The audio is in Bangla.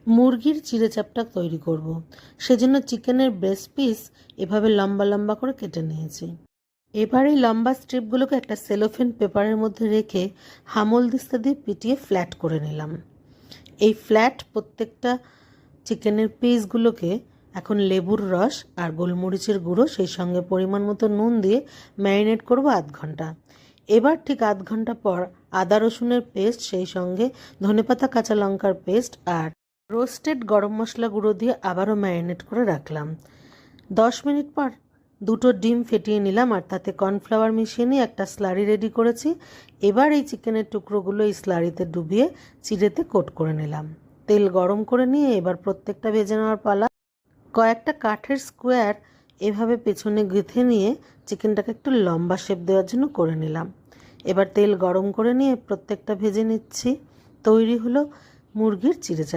মুরগির চিড়েচাপটা তৈরি করব। সেজন্য চিকেনের ব্রেস্ট পিস এভাবে লম্বা লম্বা করে কেটে নিয়েছি। এবার এই লম্বা স্ট্রিপগুলোকে একটা সেলোফেন পেপারের মধ্যে রেখে হামল দিস্তা দিয়ে পিটিয়ে ফ্ল্যাট করে নিলাম। এই ফ্ল্যাট প্রত্যেকটা চিকেনের পিসগুলোকে এখন লেবুর রস আর গোলমরিচের গুঁড়ো সেই সঙ্গে পরিমাণ মতো নুন দিয়ে ম্যারিনেট করব আধ ঘন্টা। এবার ঠিক আধ ঘন্টা পর আদা রসুনের পেস্ট, সেই সঙ্গে ধনেপাতা কাঁচা লঙ্কার পেস্ট আর রোস্টেড গরম মশলা গুঁড়ো দিয়ে আবারও ম্যারিনেট করে রাখলাম। 10 মিনিট পর দুটো ডিম ফেটিয়ে নিলাম আর তাতে কর্নফ্লাওয়ার মিশিয়ে নিয়ে একটা স্লারি রেডি করেছি। এবার এই চিকেনের টুকরোগুলো এই স্লারিতে ডুবিয়ে চিড়েতে কোট করে নিলাম। তেল গরম করে নিয়ে এবার প্রত্যেকটা ভেজে নেওয়ার পালা। কয়েকটা কাঠের স্কোয়ার এভাবে পেছনে গেঁথে নিয়ে চিকেনটাকে একটু লম্বা শেপ দেওয়ার জন্য করে নিলাম। এবার তেল গরম করে নিয়ে প্রত্যেকটা ভেজে নিচ্ছি। তৈরি হলো মুরগির চিড়ে চাপ।